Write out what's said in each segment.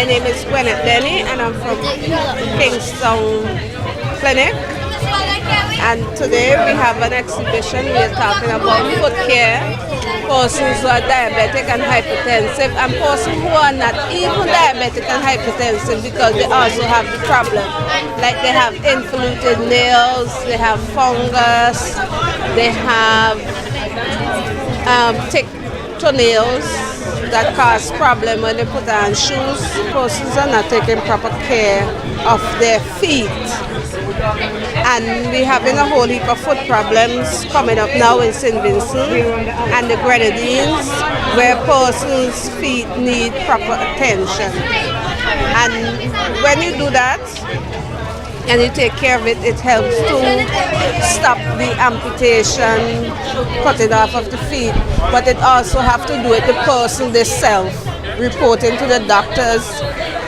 My name is Denny and I'm from Kingston Clinic. And today we have an exhibition. We are talking about foot care, persons who are diabetic and hypertensive, and persons who are not even diabetic and hypertensive because they also have the problem. Like they have involuted nails, they have fungus, they have thick toenails that cause problem when they put on shoes. Persons are not taking proper care of their feet. And we're having a whole heap of foot problems coming up now in St. Vincent and the Grenadines, where persons' feet need proper attention. And when you do that, and you take care of it, it helps to stop the amputation, cutting off of the feet. But it also have to do with the person themselves, reporting to the doctors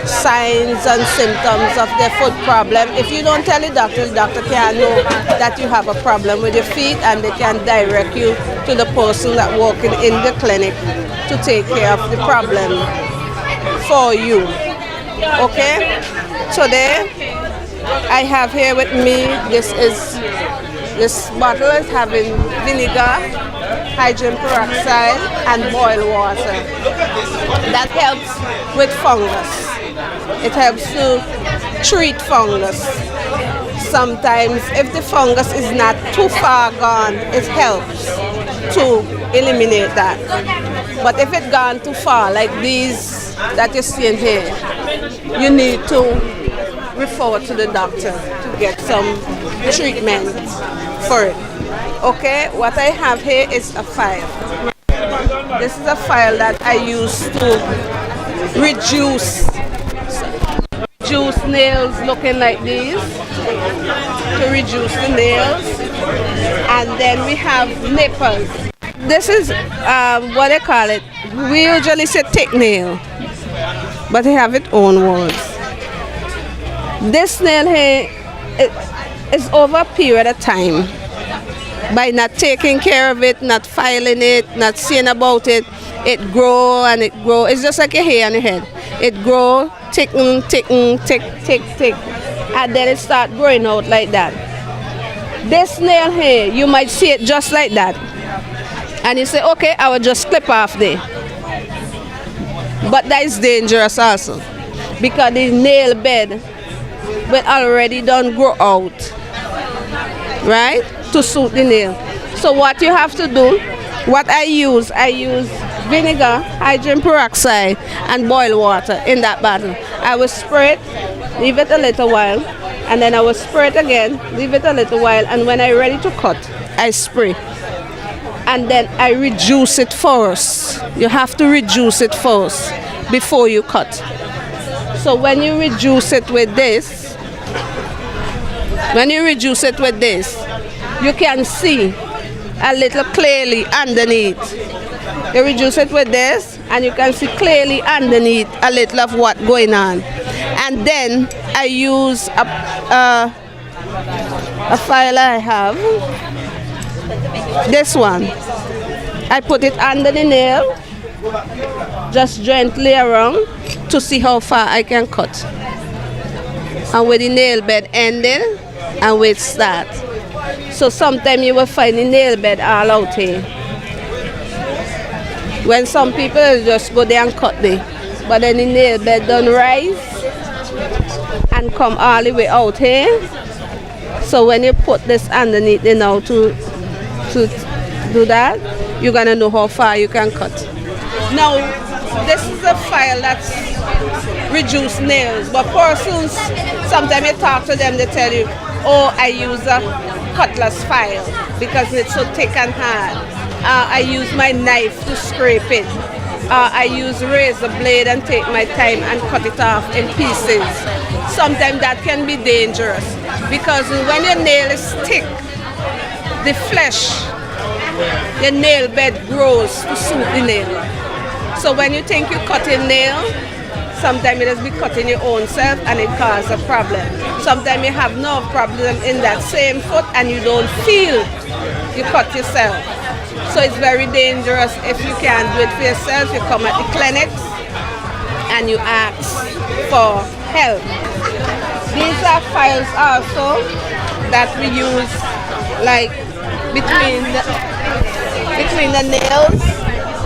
signs and symptoms of their foot problem. If you don't tell the doctor can know that you have a problem with your feet, and they can direct you to the person that working in the clinic to take care of the problem for you. Okay? Today, I have here with me, this bottle is having vinegar, hydrogen peroxide, and boiled water. That helps with fungus. It helps to treat fungus. Sometimes if the fungus is not too far gone, it helps to eliminate that. But if it's gone too far, like these that you see in here, you need to refer to the doctor to get some treatment for it. Okay, what I have here is a file. This is a file that I use to reduce nails looking like these, to reduce the nails. And then we have nipples. This is what they call it. We usually say thick nail, but they have its own words. This nail here is over a period of time. By not taking care of it, not filing it, not seeing about it, it grow and it grow. It's just like a hair on your head. It grow, tick, and then it start growing out like that. This nail here, you might see it just like that. And you say, okay, I will just clip off there. But that is dangerous also, because the nail bed will already done grow out, right, to suit the nail. So what you have to do, what I use vinegar, hydrogen peroxide, and boiled water in that bottle. I will spray it, leave it a little while, and then I will spray it again, leave it a little while, and when I'm ready to cut, I spray. And then I reduce it first. You have to reduce it first before you cut. So when you reduce it with this, you can see a little clearly underneath. You reduce it with this, and you can see clearly underneath a little of what going on. And then I use a file I have, this one. I put it under the nail, just gently around to see how far I can cut. And with the nail bed ending, and with start. So sometimes you will find the nail bed all out here. When some people just go there and cut there, but then the nail bed don't rise and come all the way out here. So when you put this underneath there now to do that, you're gonna know how far you can cut. Now, this is a file that's reduced nails, but persons, sometimes you talk to them, they tell you, oh, I use a cutlass file because it's so thick and hard. I use my knife to scrape it. I use razor blade and take my time and cut it off in pieces. Sometimes that can be dangerous because when your nail is thick, the flesh, your nail bed grows to suit the nail. So when you think you cut a nail, sometimes it is be cutting your own self and it causes a problem. Sometimes you have no problem in that same foot and you don't feel you cut yourself. So it's very dangerous. If you can't do it for yourself, you come at the clinics and you ask for help. These are files also that we use like between the nails.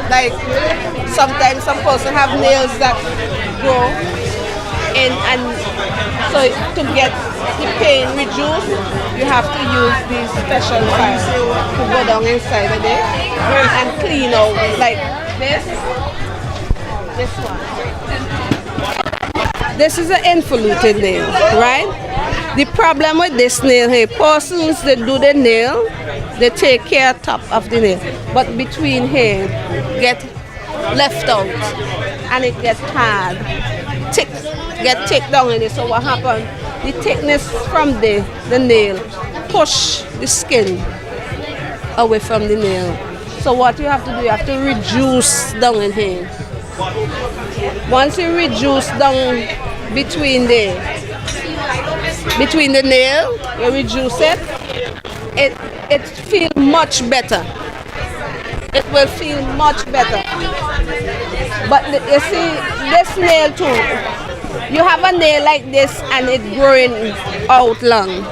Like sometimes some person have nails that grow in, and so to get the pain reduced, you have to use these special files to go down inside of it and clean out like this one. This is an involuted nail, right? The problem with this nail here, persons that do the nail, they take care top of the nail, but between here get left out and it gets hard, get thick down in it. So what happens? The thickness from the nail push the skin away from the nail. So what you have to do, you have to reduce down in here. Once you reduce down between the nail, you reduce it, it feels much better. It will feel much better. But you see, this nail too, you have a nail like this and it growing out long.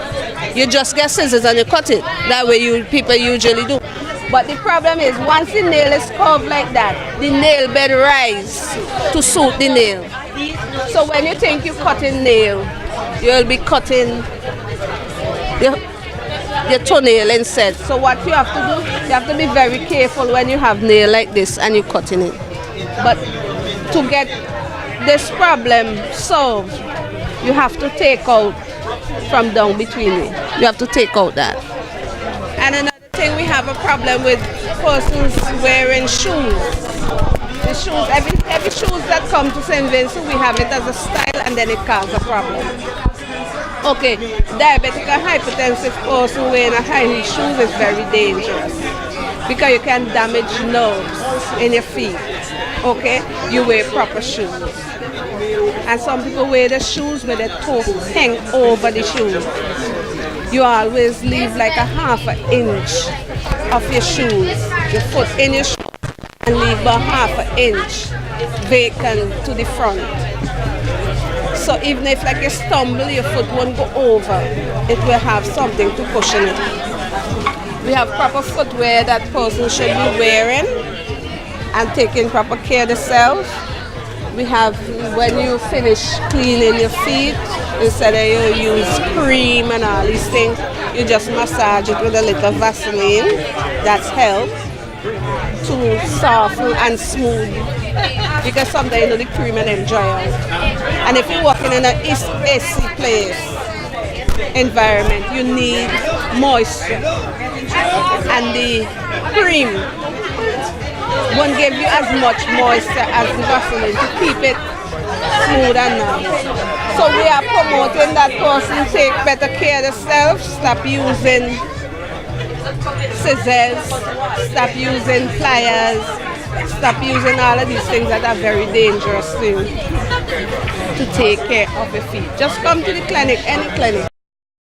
You just get scissors and you cut it. That way people usually do. But the problem is, once the nail is curved like that, the nail bed rise to suit the nail. So when you think you're cutting nail, you'll be cutting the toenail instead. So what you have to do, you have to be very careful when you have nail like this and you're cutting it. But to get this problem solved, you have to take out from down between it. You have to take out that. And another thing, we have a problem with persons wearing shoes. The shoes, every shoes that come to St. Vincent, we have it as a style and then it causes a problem. Okay, diabetic and hypertensive person wearing a high heel shoes is very dangerous because you can damage nerves in your feet. Okay, you wear proper shoes. And some people wear the shoes with their toes hang over the shoes. You always leave like a half an inch of your shoes, your foot in your shoes, and leave about half an inch vacant to the front. So even if like you stumble, your foot won't go over, it will have something to cushion it. We have proper footwear that person should be wearing and taking proper care of themselves. We have, when you finish cleaning your feet, instead of you use cream and all these things, you just massage it with a little Vaseline. That's help to soften and smooth, because sometimes the cream and them dry out. And if you're working in an AC place environment, you need moisture, and the cream won't give you as much moisture as the Vaseline to keep it smooth and nice. So we are promoting that person take better care of themselves, stop using scissors, stop using pliers, stop using all of these things that are very dangerous to take care of your feet. Just come to the clinic, any clinic.